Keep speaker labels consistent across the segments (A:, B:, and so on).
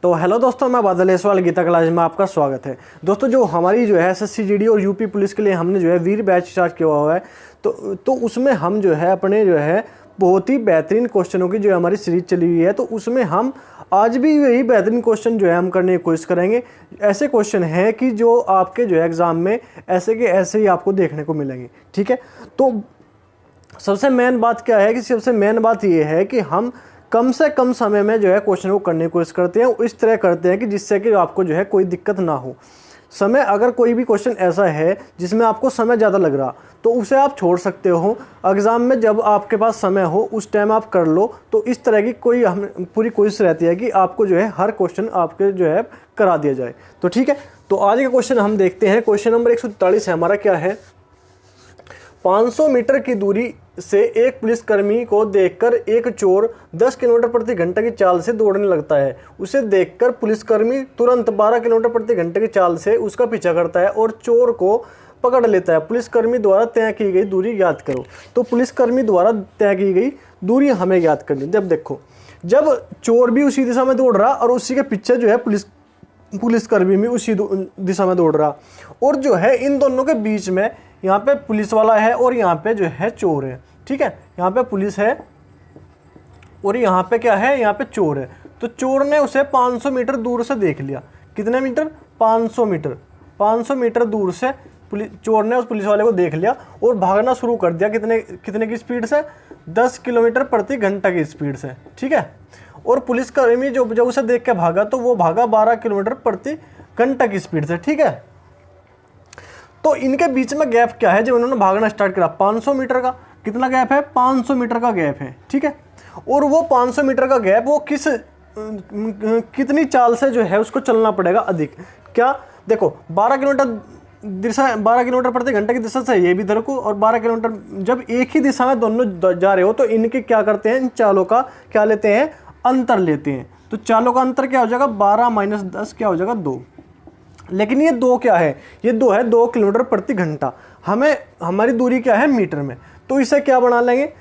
A: तो हेलो दोस्तों, मैं बादल एसवाल गीता क्लास में आपका स्वागत है। दोस्तों जो हमारी जो है एसएससी जीडी और यूपी पुलिस के लिए हमने जो है वीर बैच स्टार्ट किया हुआ है, तो उसमें हम जो है अपने जो है बहुत ही बेहतरीन क्वेश्चनों की जो हमारी सीरीज चली हुई है, तो उसमें हम आज भी यही बेहतरीन क्वेश्चन जो है हम करने की कोशिश करेंगे। ऐसे क्वेश्चन हैं कि जो आपके जो है एग्ज़ाम में ऐसे के ऐसे ही आपको देखने को मिलेंगे। ठीक है, तो सबसे मेन बात क्या है कि सबसे मेन बात ये है कि हम कम से कम समय में जो है क्वेश्चन को करने की कोशिश करते हैं, इस तरह करते हैं कि जिससे कि आपको जो है कोई दिक्कत ना हो। समय अगर कोई भी क्वेश्चन ऐसा है जिसमें आपको समय ज़्यादा लग रहा तो उसे आप छोड़ सकते हो। एग्ज़ाम में जब आपके पास समय हो उस टाइम आप कर लो। तो इस तरह की कोई हम पूरी कोशिश रहती है कि आपको जो है हर क्वेश्चन आपके जो है करा दिया जाए। तो ठीक है, तो आज का क्वेश्चन हम देखते हैं। क्वेश्चन नंबर 143 है हमारा। क्या है? 500 मीटर की दूरी से एक पुलिसकर्मी को देखकर एक चोर 10 किलोमीटर प्रति घंटे की चाल से दौड़ने लगता है। उसे देखकर पुलिसकर्मी तुरंत 12 किलोमीटर प्रति घंटे की चाल से उसका पीछा करता है और चोर को पकड़ लेता है। पुलिसकर्मी द्वारा तय की गई दूरी याद करो। तो पुलिसकर्मी द्वारा तय की गई दूरी हमें याद करनी। जब देखो, जब चोर भी उसी दिशा में दौड़ रहा और उसी के पीछे जो है पुलिसकर्मी भी उसी दिशा में दौड़ रहा, और जो है इन दोनों के बीच में यहाँ पे पुलिस वाला है और यहाँ पे जो है चोर है। ठीक है, यहाँ पे पुलिस है और यहाँ पे क्या है, यहाँ पे चोर है। तो चोर ने उसे 500 मीटर दूर से देख लिया। कितने मीटर? 500 मीटर। 500 मीटर दूर से चोर ने उस पुलिस वाले को देख लिया और भागना शुरू कर दिया। कितने की स्पीड से? 10 किलोमीटर प्रति घंटा की स्पीड से। ठीक है, और पुलिसकर्मी जब उसे देख के भागा तो वो भागा 12 किलोमीटर प्रति घंटा की स्पीड से। ठीक है, तो इनके बीच में गैप क्या है? जब उन्होंने भागना स्टार्ट करा 500 मीटर का, कितना गैप है? 500 मीटर का गैप है। ठीक है, और वो 500 मीटर का गैप वो कितनी चाल से जो है उसको चलना पड़ेगा अधिक? क्या देखो, 12 किलोमीटर प्रति घंटे की दिशा से ये भी इधर को, और 12 किलोमीटर जब एक ही दिशा में दोनों जा रहे हो तो इनके क्या करते हैं, इन चालों का क्या लेते हैं? अंतर लेते हैं। तो चालों का अंतर क्या हो जाएगा? 12 माइनस 10 क्या हो जाएगा? 2। लेकिन ये 2 क्या है? ये 2 है 2 किलोमीटर प्रति घंटा। हमारी दूरी क्या है? मीटर में। तो इसे क्या बना लेंगे?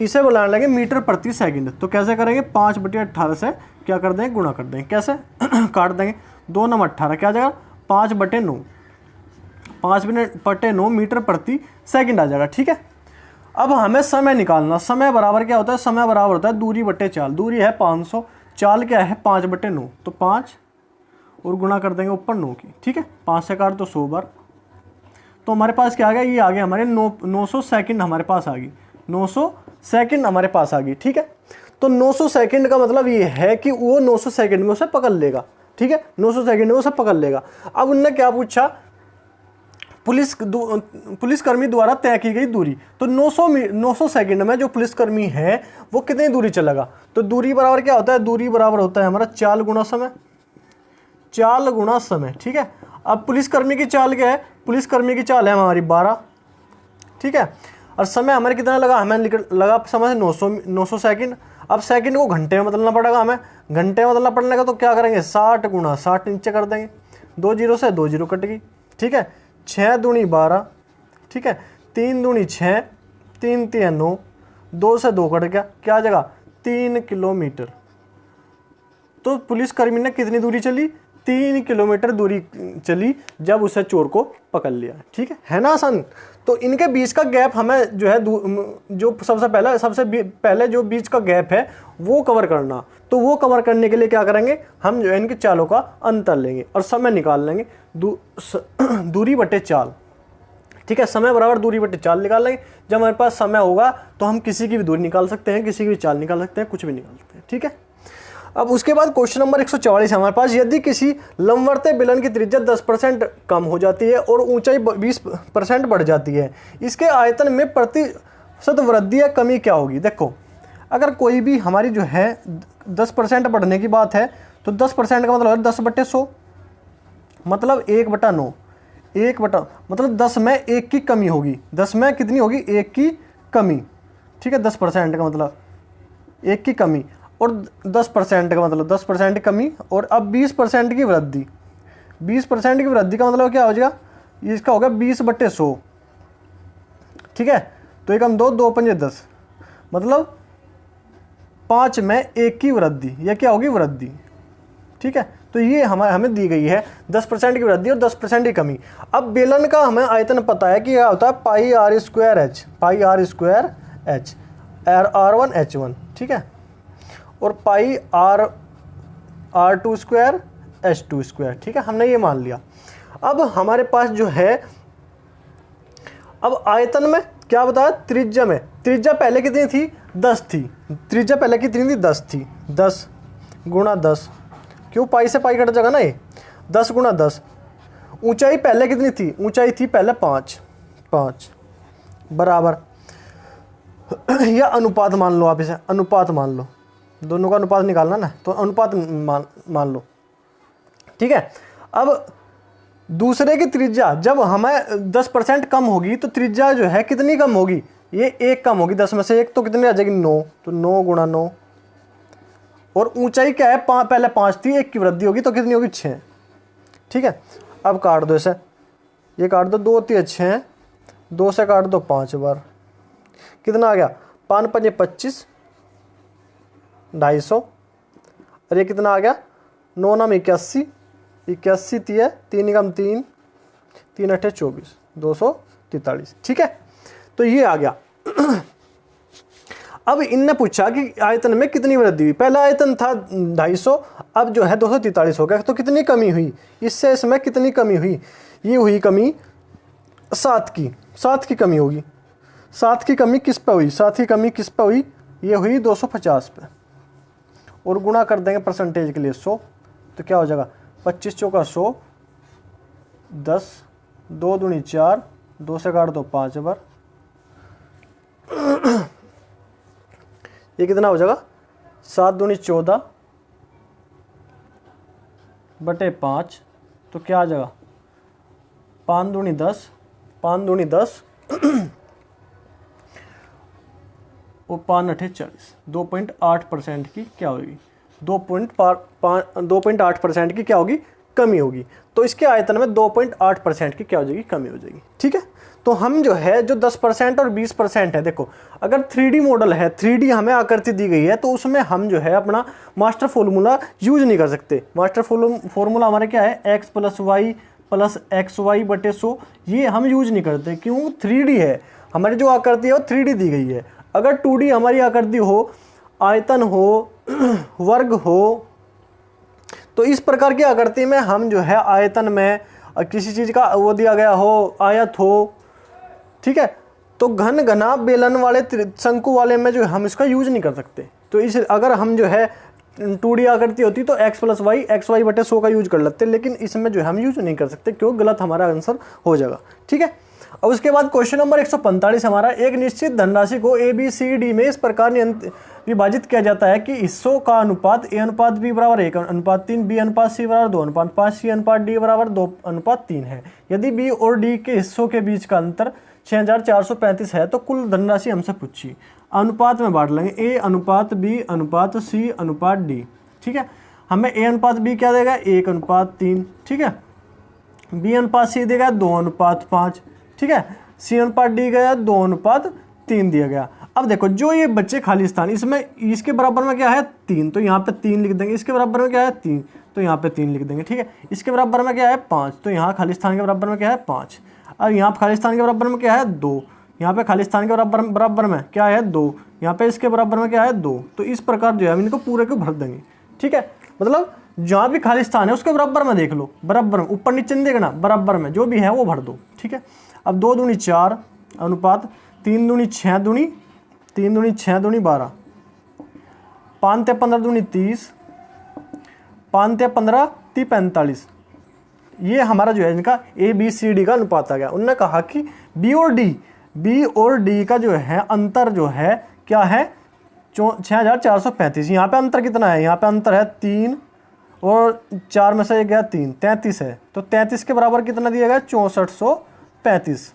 A: इसे बना लेंगे मीटर प्रति सेकंड। तो कैसे करेंगे? 5/18 से क्या कर देंगे? गुणा कर देंगे। कैसे? काट देंगे। 2 9 18 क्या आ जाएगा? 5/9। 5/9 मीटर प्रति सेकंड आ जाएगा। ठीक है, अब हमें समय निकालना। समय बराबर क्या होता है? समय बराबर होता है दूरी बटे चाल। दूरी है 500, चाल क्या है? 5/9। तो 5 और गुणा कर देंगे ऊपर 9 की। ठीक है, 5 से काट तो 100 बार। तो हमारे पास क्या आ गया? ये आ गया हमारे 900 सेकंड हमारे पास आ गई। 900 सेकंड हमारे पास आ गई। ठीक है, तो 900 सेकंड का मतलब ये है कि वो 900 सेकंड में उसे पकड़ लेगा। ठीक है, 900 सेकंड में उसे पकड़ लेगा। अब उनने क्या पूछा? पुलिसकर्मी द्वारा तय की गई दूरी। तो 900 सेकंड में जो पुलिसकर्मी है वो कितनी दूरी चलेगा? तो दूरी बराबर क्या होता है? दूरी बराबर होता है हमारा चाल गुणा समय। चाल गुणा समय। ठीक है, अब पुलिसकर्मी की चाल क्या है? पुलिसकर्मी की चाल है हमारी 12। ठीक है, और समय हमारे कितना लगा? हमें लगा समय 900 सेकंड। अब सेकंड को घंटे में बदलना पड़ेगा हमें। घंटे में बदलना पड़ने का तो क्या करेंगे? 60 गुणा 60 नीचे कर देंगे। 2 0 से 2 0 कट गई। ठीक है, 6 दूनी 12। ठीक है, 3 दूनी 6, 3 3 9, 2 से 2 कट गया। क्या आ जाएगा? 3 किलोमीटर। तो पुलिसकर्मी ने कितनी दूरी चली? 3 किलोमीटर दूरी चली जब उसे चोर को पकड़ लिया। ठीक है ना आसान? तो इनके बीच का गैप हमें जो है जो सबसे पहले जो बीच का गैप है वो कवर करना। तो वो कवर करने के लिए क्या करेंगे? हम जो है इनके चालों का अंतर लेंगे और समय निकाल लेंगे। दूरी बटे चाल। ठीक है, समय बराबर दूरी बटे चाल निकाल लेंगे। जब हमारे पास समय होगा तो हम किसी की भी दूरी निकाल सकते हैं, किसी की भी चाल निकाल सकते हैं, कुछ भी निकाल सकते हैं। ठीक है, अब उसके बाद क्वेश्चन नंबर 144 है हमारे पास। यदि किसी लंबवत बेलन की त्रिज्या 10% कम हो जाती है और ऊंचाई 20% बढ़ जाती है, इसके आयतन में प्रतिशत वृद्धि या कमी क्या होगी? देखो, अगर कोई भी हमारी जो है 10% बढ़ने की बात है तो 10% का मतलब 10/100 मतलब 1/9। मतलब 10 में 1 की कमी होगी। 10 में कितनी होगी? 1 की कमी। ठीक है, 10% का मतलब 1 की कमी, और 10% का मतलब 10% कमी, और अब 20% की वृद्धि। 20% की वृद्धि का मतलब क्या हो जाएगा? इसका होगा 20/100। ठीक है, तो 1 हम 2 2 5 10 मतलब 5 में 1 की वृद्धि। यह क्या होगी? वृद्धि। ठीक है। तो ये हमें दी गई है 10% की वृद्धि और 10% की कमी। अब बेलन का हमें आयतन पता है कि क्या होता है pi R square H, pi R square H R1 H1, ठीक है, और पाई R2 स्क्वायर H2 स्क्वायर, ठीक है, हमने ये मान लिया। अब हमारे पास जो है, अब आयतन में क्या बताया, त्रिज्या में, त्रिज्या पहले कितनी थी 10 थी, त्रिज्या पहले कितनी थी 10 थी, 10 गुणा 10, क्यों पाई से पाई कट जाएगा ना ये, 10 गुणा 10। ऊंचाई पहले कितनी थी, ऊंचाई थी पहले 5 बराबर, या अनुपात मान लो, आप इसे अनुपात मान लो, दोनों का अनुपात निकालना ना, तो अनुपात मान लो, ठीक है। अब दूसरे की त्रिज्या जब हमें 10% कम होगी तो त्रिज्या जो है कितनी कम होगी, ये 1 कम होगी, 10 में से 1 तो कितनी आ जाएगी 9, तो 9 गुणा 9, और ऊंचाई क्या है पहले 5 थी, 1 की वृद्धि होगी तो कितनी होगी 6, ठीक है। अब काट दो इसे, ये काट दो, 2 3 6, 2 से काट दो 5 बार, कितना आ गया 5 5 25, 250, और ये कितना आ गया 9 9 81, 81 3 3 कम 3 3 8 24, 243, ठीक है। तो ये आ गया। अब इनने पूछा कि आयतन में कितनी वृद्धि हुई, पहला आयतन था 250, अब जो है 243 हो गया, तो कितनी कमी हुई, इससे इसमें कितनी कमी हुई, ये हुई कमी 7 की कमी होगी। 7 की कमी किस पे हुई, 7 की कमी किस पे हुई, ये हुई 250 पे, और गुणा कर देंगे परसेंटेज के लिए 100, तो क्या हो जाएगा 25 चौका 100, 10, 2 दूनी 4, 2 से काट दो 5 बार, ये कितना हो जाएगा 7 दूनी 14 बटे 5, तो क्या आ जाएगा 5 दूनी 10, 5 दूनी 10 और 5 8 40, 2.8% की क्या होगी, 2.8% की क्या होगी, कमी होगी। तो इसके आयतन में 2.8% की क्या हो जाएगी, कमी हो जाएगी, ठीक है। तो हम जो है जो 10% और 20% है, देखो अगर 3D मॉडल है, 3D हमें आकृति दी गई है, तो उसमें हम जो है अपना मास्टर फॉर्मूला यूज नहीं कर सकते। मास्टर फॉर्मूला हमारे क्या है, x + y + xy बटे 100, ये हम यूज नहीं करते, क्यों, 3D है, हमारी जो आकृति है वो 3D दी गई है। अगर 2D हमारी आकृति हो, आयतन हो, वर्ग हो, तो इस प्रकार की आकृति में हम जो है आयतन में किसी चीज़ का वो दिया गया हो, आयत हो, ठीक है, तो घन घना बेलन वाले शंकु वाले में जो हम इसका यूज नहीं कर सकते। तो इस अगर हम जो है 2D आकृति होती तो x + y xy बटे 100 का यूज कर लेते, लेकिन इसमें जो है हम यूज नहीं कर सकते, क्यों, गलत हमारा आंसर हो जाएगा, ठीक है। अब उसके बाद क्वेश्चन नंबर 145 हमारा, एक निश्चित धनराशि को ABCD में इस प्रकार विभाजित किया जाता है कि हिस्सों का अनुपात A/B = 1/3, B/C = 2/5, C/D = 2/3 है। यदि B और D के हिस्सों के बीच का अंतर 6435 है तो कुल धनराशि हमसे पूछी। अनुपात में बांट लेंगे, A/B/C/D, ठीक है। हमें A/B क्या देगा, 1/3, ठीक है, B/C देगा 2/5, ठीक है, C/D गया 2/3 दिया गया। अब देखो जो ये बच्चे खाली स्थान, इसमें इसके बराबर में क्या है 3, तो यहाँ पे 3 लिख देंगे, इसके बराबर में क्या है 3, तो यहाँ पे 3 लिख देंगे, ठीक है। इसके बराबर में क्या है 5, तो यहाँ खाली स्थान के बराबर में क्या है 5। अब यहाँ खाली स्थान के बराबर में क्या है 2, यहाँ पे खाली स्थान के बराबर में क्या है 2, यहाँ पे इसके बराबर में क्या है 2। तो इस प्रकार जो है हम इनको पूरे को भर देंगे, ठीक है। मतलब जहाँ भी खाली स्थान है उसके बराबर में देख लो, बराबर में, ऊपर नीचे नहीं देखना, बराबर में जो भी है वो भर दो, ठीक है। अब 2 दूनी 4 अनुपात 3 दूनी 6 दूनी 3 दूनी 6 दूनी 12, 5 × 15 दूनी 30, 5 × 15 = 45। ये हमारा जो है इनका ABCD का अनुपात आ गया। उन्होंने कहा कि B और D का जो है अंतर जो है क्या है 6435। यहाँ पे अंतर कितना है, यहाँ पे अंतर है 3 और 4 में से एक गया 3, 33 है, तो 33 के बराबर कितना दिया गया 6435।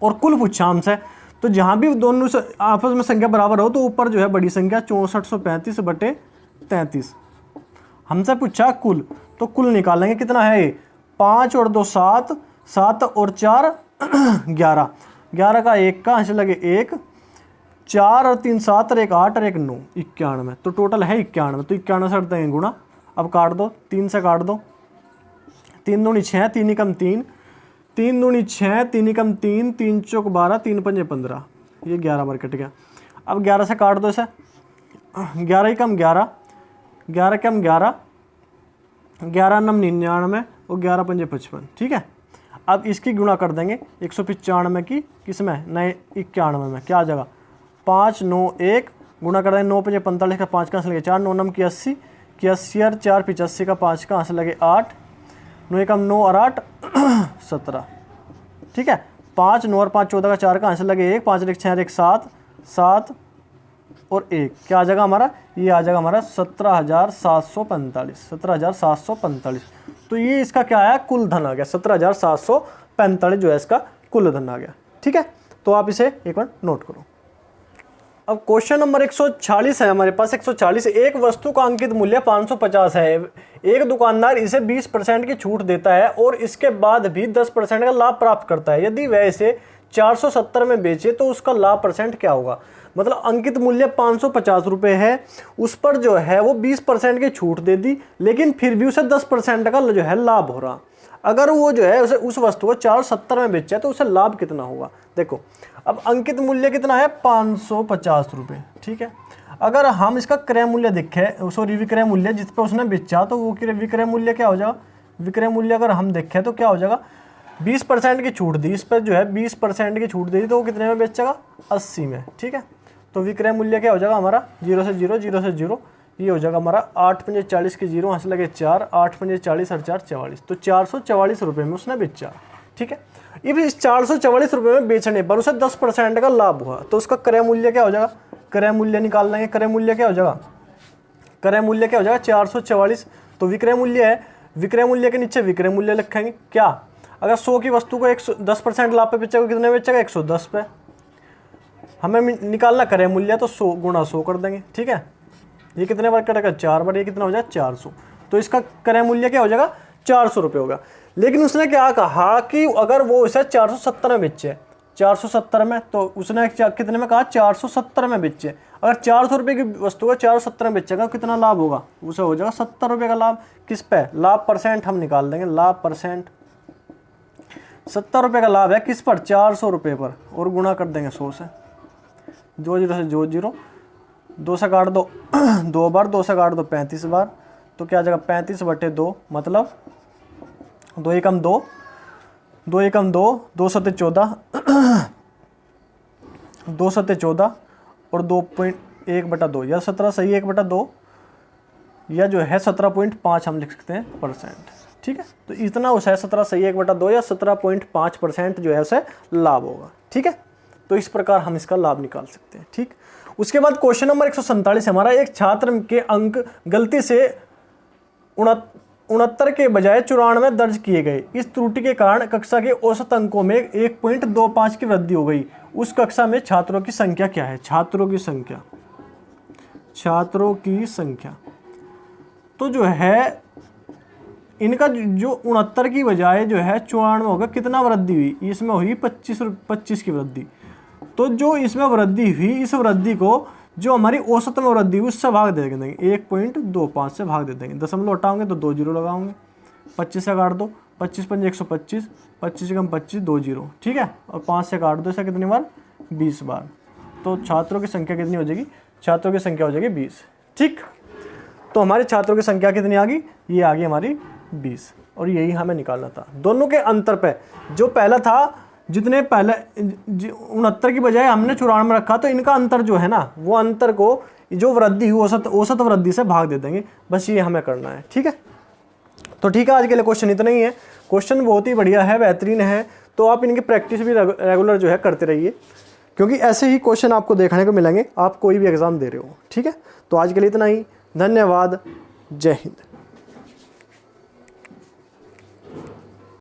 A: और कुल पूछा हमसे, तो जहाँ भी दोनों आपस में संख्या बराबर हो तो ऊपर जो है बड़ी संख्या 6435 बटे 33 हमसे पूछा कुल, तो कुल निकालेंगे कितना है 5 और 2 7, 7 और 4 11, 11 का 1 का अंश लगे 1, 4 और 3 7 और 1 8 और 1 9 91, तो टोटल है 91। तो 91 से हट देंगे गुणा, अब काट दो, 3 से काट दो, 3 दूनी 6, 3 एकम 3, 3 दूनी 6, 3 एकम 3, 3 चौक 12, 3 पंजे 15, ये 11 बार कट गया। अब 11 से काट दो इसे, 11 एकम 11, 11 कम 11, 11 नम 99 और 11 पंजे 55, ठीक है। अब इसकी गुणा कर देंगे 195 की किसमें, नए 91 में, क्या आ जाएगा 5 9 1, गुणा कर देंगे 9 पंजे 45 का 5 कहाँ से लगे 4, 9 नम की 80 और 4 85 का 5 कहाँ से लगे 8, 9 एकम 9 और 8 17, ठीक है। 5 9 और 5 14 का 4 कहाँ से लगे 1, 5 1 6 1 7 7 और 1, क्या आ जाएगा हमारा, ये आ जाएगा हमारा 17,745, 17,745। तो ये इसका क्या आया, कुल धन आ गया, 17,745 जो है इसका कुल धन आ गया, ठीक है। तो आप इसे एक बार नोट करो। अब क्वेश्चन नंबर 140 है हमारे पास। 140, एक वस्तु का अंकित मूल्य 550 है, एक दुकानदार इसे 20% की छूट देता है और इसके बाद भी 10% का लाभ प्राप्त करता है। यदि वह इसे 470 में बेचे तो उसका लाभ परसेंट क्या होगा। मतलब अंकित मूल्य 550 रुपये है, उस पर जो है वो 20% की छूट दे दी, लेकिन फिर भी उसे 10% का जो है लाभ हो रहा। अगर वो जो है उसे उस वस्तु को 470 में बेचा तो उसे लाभ कितना होगा। देखो अब अंकित मूल्य कितना है 550 रुपये, ठीक है। अगर हम इसका क्रय मूल्य देखें, सॉरी विक्रय मूल्य जिस पर उसने बेचा, तो वो विक्रय मूल्य क्या हो जाएगा, विक्रय मूल्य अगर हम देखें तो क्या हो जाएगा, 20% की छूट दी, इस पर जो है 20% की छूट दी तो वो कितने में बेचेगा 80 में, ठीक है। तो विक्रय मूल्य क्या हो जाएगा हमारा 0 से 0 0 से 0, ये हो जाएगा हमारा 8 पंजे 40 की 0 वहाँ से लगे 4, 8 पंजे 40 और 4 44, तो 444 रुपये में उसने बेचा, ठीक है। ये भी इस 444 रुपये में बेचने पर उसे 10% का लाभ हुआ, तो उसका क्रय मूल्य क्या हो जाएगा, क्रय मूल्य निकाल लेंगे। क्रय मूल्य क्या हो जाएगा, क्रय मूल्य क्या हो जाएगा 444, तो विक्रय मूल्य है, विक्रय मूल्य के नीचे विक्रय मूल्य लिखेंगे। क्या, अगर 100 की वस्तु को 10% लाभ पे बेचेगा, कितने बेचेगा 110 पे। हमें निकालना क्रय मूल्य, तो 100 गुणा 100 कर देंगे, ठीक है। ये कितने बार कटेगा 4 बार, ये कितना हो जाएगा 400, तो इसका क्रय मूल्य क्या हो जाएगा 400 रुपये होगा। लेकिन उसने क्या कहा कि अगर वो इसे 470 में बेचे, 470 में, तो उसने कितने में कहा 470 में बेचे। अगर 400 रुपये की वस्तु को 470 में बेचेगा कितना लाभ होगा, उसे हो जाएगा 70 रुपये का लाभ। किस पे, लाभ परसेंट हम निकाल देंगे, लाभ परसेंट 70 रुपये का लाभ है किस पर 400 रुपये पर, और गुणा कर देंगे 100 से, 2 0 से 2 0, 2 से काट दो 2 बार, 2 से काट दो 35 बार, तो क्या आ जाएगा 35/2, मतलब 2 एकम 2, 2 एकम 2, 2 सत्ते 14, 2 सत्ते 14 और 2.1/2, या 17 सही 1/2, या जो है 17.5 हम लिख सकते हैं परसेंट, ठीक है। तो इतना उसे है 17 सही 1/2 या 17.5% जो है उसे लाभ होगा, ठीक है। तो इस प्रकार हम इसका लाभ निकाल सकते हैं, ठीक। उसके बाद क्वेश्चन नंबर 147 हमारा, एक छात्र के अंक गलती से 69 के बजाय 94 दर्ज किए गए। इस त्रुटि के कारण कक्षा के औसत अंकों में 1.25 की वृद्धि हो गई। उस कक्षा में छात्रों की संख्या क्या है, छात्रों की संख्या, छात्रों की संख्या, तो जो है इनका जो 69 की बजाय जो है 94 होगा, कितना वृद्धि हुई, इसमें हुई 25 की वृद्धि। तो जो इसमें वृद्धि हुई, इस वृद्धि को जो हमारी औसत में वृद्धि हुई उससे भाग दे देंगे, 1.25 से भाग दे देंगे, दशमलव हटाओगे तो 2 0 लगाओगे, 25 से काट दो, 25 पंजे 125, 25 कम 25 2 0, ठीक है। और 5 से काट दो, इसे कितनी बार 20 बार, तो छात्रों की संख्या कितनी हो जाएगी, छात्रों की संख्या हो जाएगी 20, ठीक। तो हमारे छात्रों की संख्या कितनी आ गई, ये आ गई हमारी 20, और यही हमें निकालना था। दोनों के अंतर पे, जो पहला था जितने पहले 69 की बजाय हमने 94 में रखा, तो इनका अंतर जो है ना, वो अंतर को जो वृद्धि हुई औसत वृद्धि से भाग दे देंगे, बस ये हमें करना है, ठीक है। तो ठीक है, आज के लिए क्वेश्चन इतना ही है। क्वेश्चन बहुत ही बढ़िया है, बेहतरीन है, तो आप इनकी प्रैक्टिस भी रेगुलर जो है करते रहिए, क्योंकि ऐसे ही क्वेश्चन आपको देखने को मिलेंगे आप कोई भी एग्जाम दे रहे हो, ठीक है। तो आज के लिए इतना ही, धन्यवाद, जय हिंद।